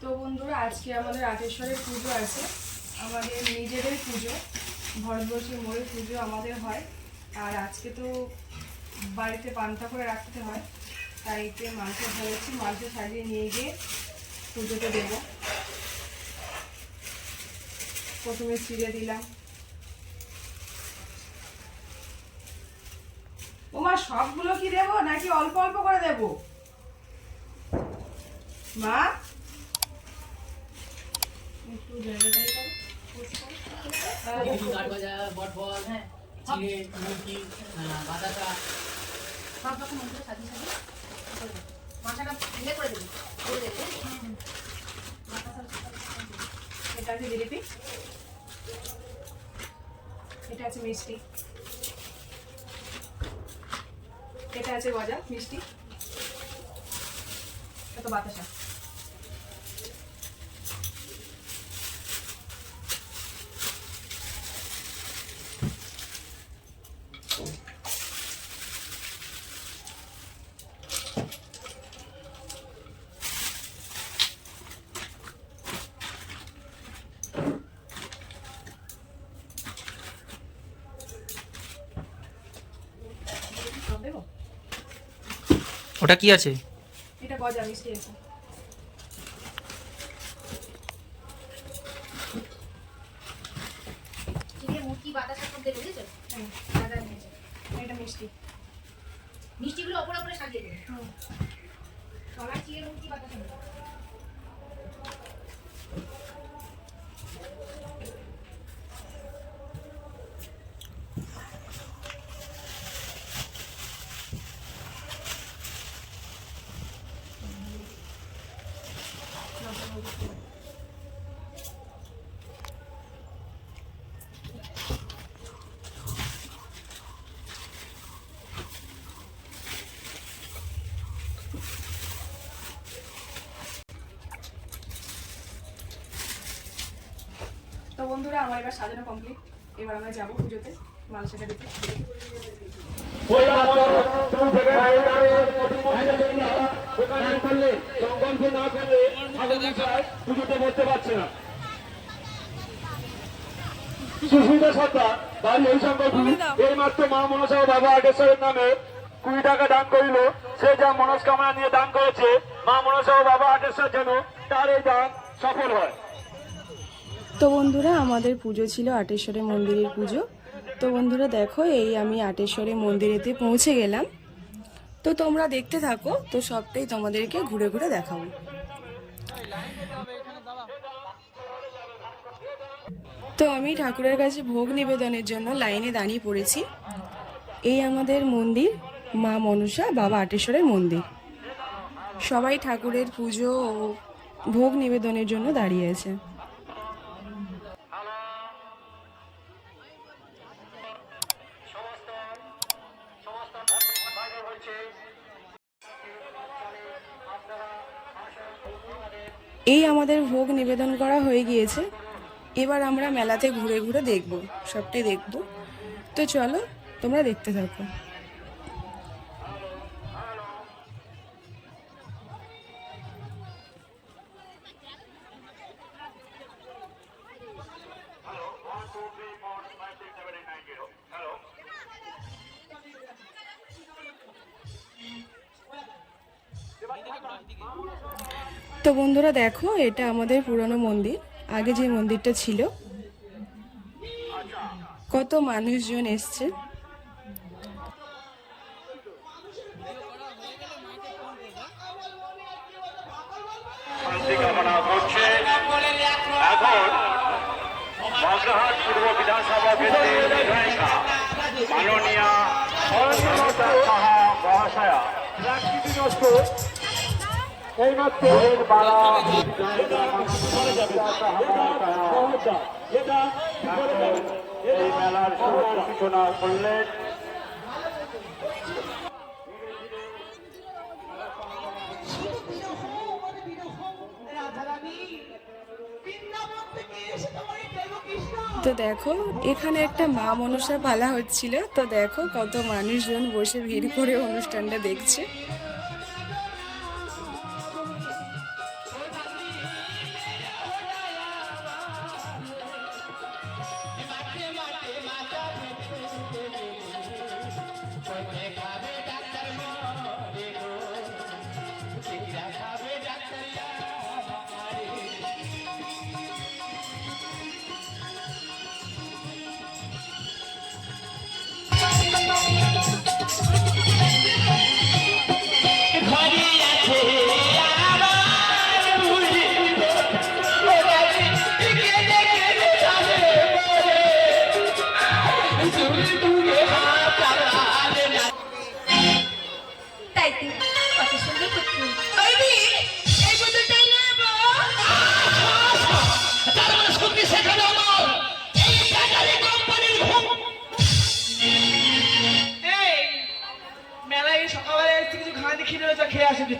তো বন্ধুরা আজকে আমাদের আটেশ্বরের পুজো আছে, আমাদের নিজেদের পুজো, ভারতবর্ষের মোড়ের পুজো আমাদের হয়। আর আজকে তো বাড়িতে পান্তা করে রাখতে হয়, তাই মাংস ধরেছি, মাংস সাজিয়ে নিয়ে গিয়ে পুজোতে দেব। প্রথমে চিড়ে দিলাম। ওমা সবগুলো কি দেবো নাকি অল্প অল্প করে দেব মা? একটু জায়গাটাই এটা আছে জিলিপি, এটা আছে মিষ্টি, এটা আছে গজা মিষ্টি, এটা বাতাসা। ওটা কি আছে? এটা গজা মিষ্টি আছে। এটা মিষ্টি, মিষ্টিগুলো ওপরে ওপরে সাজিয়ে দেবে। সবার চিড়ে মুরগি বাতাসা দেবে। তো বন্ধুরা আমার এবার সাজানো কমপ্লিট, এবার আমরা যাবো পুজোতে মাল সেটা দিতে। সুস্মিতা সত্তা বাড়ি এই সংকল্প এইমাত্র মা মনসা বাবা আটেশ্বরের নামে 20 টাকা দান করিল। সে যা মনস্কামনা নিয়ে দান করেছে, মা মনসা বাবা আটেশ্বর যেন তার এই দান সফল হয়। তো বন্ধুরা আমাদের পুজো ছিল আটেশ্বরের মন্দিরের পুজো। তো বন্ধুরা দেখো এই আমি আটেশ্বরের মন্দিরেতে পৌঁছে গেলাম। তো তোমরা দেখতে থাকো, তো সবটাই তোমাদেরকে ঘুরে ঘুরে দেখাবো। তো আমি ঠাকুরের কাছে ভোগ নিবেদনের জন্য লাইনে দাঁড়িয়ে পড়েছি। এই আমাদের মন্দির মা মনসা বাবা আটেশ্বরের মন্দির। সবাই ঠাকুরের পুজো ও ভোগ নিবেদনের জন্য দাঁড়িয়ে আছে। এই আমাদের ভোগ নিবেদন করা হয়ে গিয়েছে, এবার আমরা মেলাতে ঘুরে ঘুরে দেখব, সবটাই দেখব। তো চলো তোমরা দেখতে থাকো। তো বন্ধুরা দেখো এটা আমাদের পুরনো মন্দির, আগে যে মন্দিরটা ছিল। কত মানুষজন এসছে। এখন বাগড়াহাট পূর্ব বিধানসভা কেন্দ্রের বিধায়িকা মাননীয়া সাহা মহাশয়া এইমাত্র এই মেলার শুভ সূচনা করলেন। তো দেখো এখানে একটা মা মনসা পালা হচ্ছিল। তো দেখো কত মানুষজন বসে ভিড় করে অনুষ্ঠানটা দেখছে।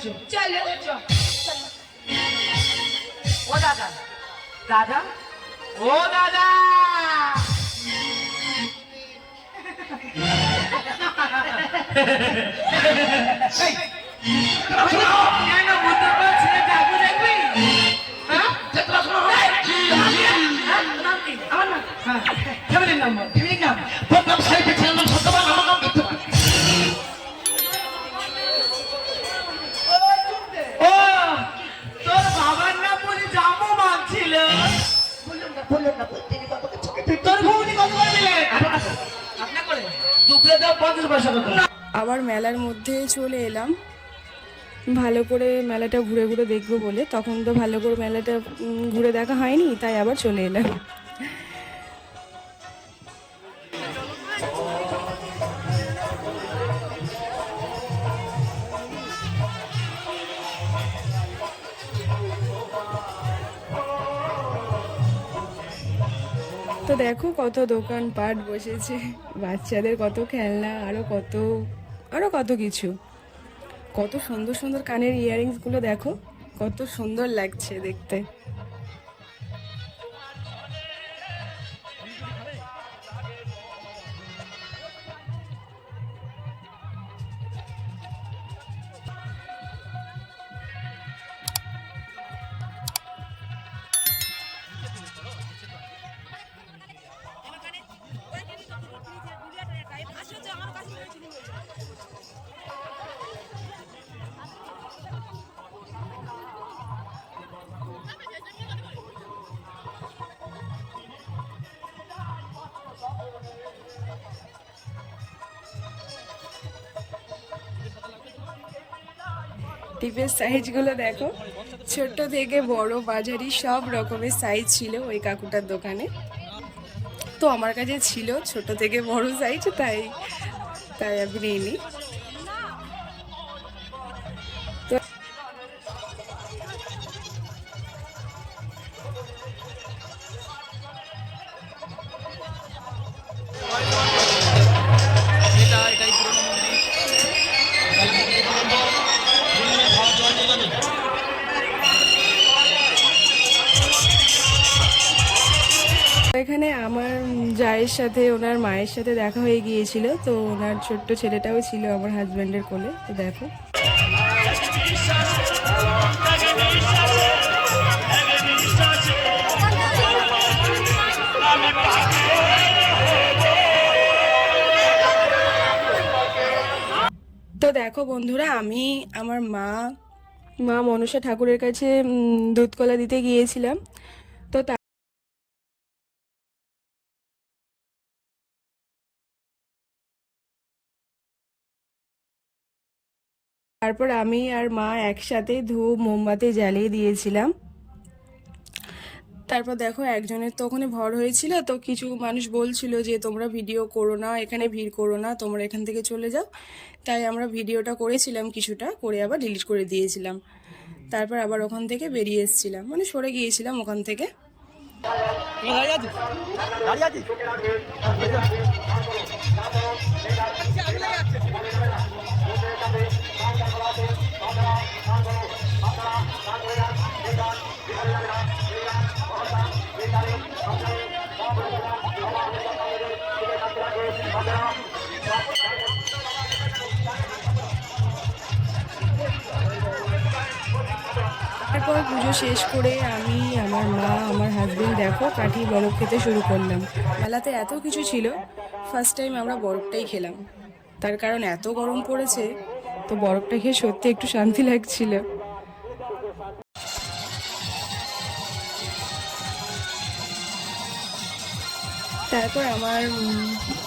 চল চলো চল ও দাদা দাদা ও দাদা কেন বুদ্ধ ছেলে যাবো দেখবি হ্যাঁ নাম কি আমার নাম ফ্যামিলির নাম বল ফ্যামিলির নাম তোর নাম সাইডে ছেলে নাম সত্যবান, আমার নাম মিথ্যাবান। ও তোর বাবার নাম বলে জামু মানছিল তোর বউনি কত করে দিলেন আপনার করে দুপুরে দাও 50 পয়সা করে। আবার মেলার মধ্যে চলে এলাম ভালো করে মেলাটা ঘুরে ঘুরে দেখবো বলে। তখন তো ভালো করে মেলাটা ঘুরে দেখা হয়নি, তাই আবার চলে এলাম। তো দেখো কত দোকান পাট বসেছে, বাচ্চাদের কত খেলনা, আরো কত কিছু। কত সুন্দর সুন্দর কানের ইয়াররিংস গুলো দেখো, কত সুন্দর লাগছে দেখতে। টিপের সাইজগুলো দেখো, ছোট থেকে বড় বাজারি সব রকমের সাইজ ছিল ওই কাকুটার দোকানে। তো আমার কাছে ছিল ছোট থেকে বড় সাইজ, তাই আমি নিইনি। এটাই পুরনো এখানে আমার জায়ের সাথে ওনার মায়ের সাথে দেখা হয়ে গিয়েছিল, তো ওনার ছোট্ট ছেলেটাও ছিল আমার হাজব্যান্ডের কোলে। তো দেখো বন্ধুরা, আমি আমার মা মনসা ঠাকুরের কাছে দুধকলা দিতে গিয়েছিলাম। তো তারপর আমি আর মা একসাথে ধূপ মোমবাতি জ্বালিয়ে দিয়েছিলাম। তারপর দেখো একজনের তো ওখানে ভর হয়েছিল, তো কিছু মানুষ বলছিল যে তোমরা ভিডিও করো না, এখানে ভিড় করো না, তোমরা এখান থেকে চলে যাও। তাই আমরা ভিডিওটা করেছিলাম, কিছুটা করে আবার ডিলিট করে দিয়েছিলাম। তারপর আবার ওখান থেকে বেরিয়ে এসেছিলাম, মানে সরে গিয়েছিলাম ওখান থেকে। তারপর পুজো শেষ করে আমি, আমার মা, আমার হাজবেন্ড দেখো কাঠি বরফ খেতে শুরু করলাম। মেলাতে এত কিছু ছিল, ফার্স্ট টাইম আমরা বরফটাই খেলাম। তার কারণ এত গরম পড়েছে, তো বরফটা খেয়ে সত্যি একটু শান্তি লাগছিল। তারপর আমার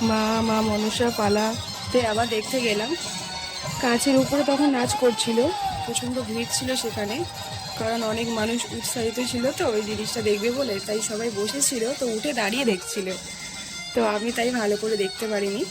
মা মনসা পালাতে আবার দেখতে গেলাম। কাঁচের উপরে তখন নাচ করছিল, প্রচণ্ড ভিড় ছিল সেখানে, কারণ অনেক মানুষ উৎসাহিত ছিল তো ওই জিনিসটা দেখবে বলে, তাই সবাই বসেছিল, তো উঠে দাঁড়িয়ে দেখছিল। তো আমি তাই ভালো করে দেখতে পারিনি।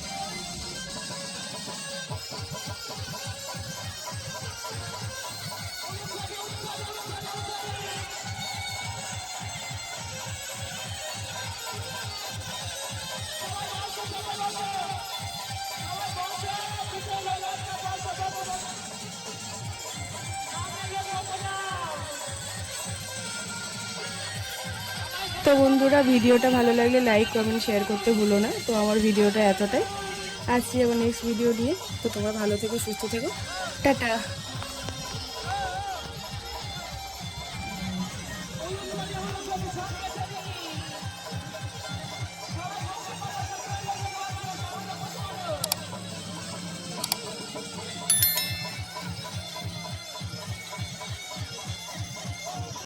তো বন্ধুরা, ভিডিওটা ভালো লাগলে লাইক কমেন্ট শেয়ার করতে ভুলো না। তো আমার ভিডিওটা এতটাই, আসছি আবার নেক্সট ভিডিও নিয়ে। তো তোমরা ভালো থেকো, সুস্থ থেকো, টাটা।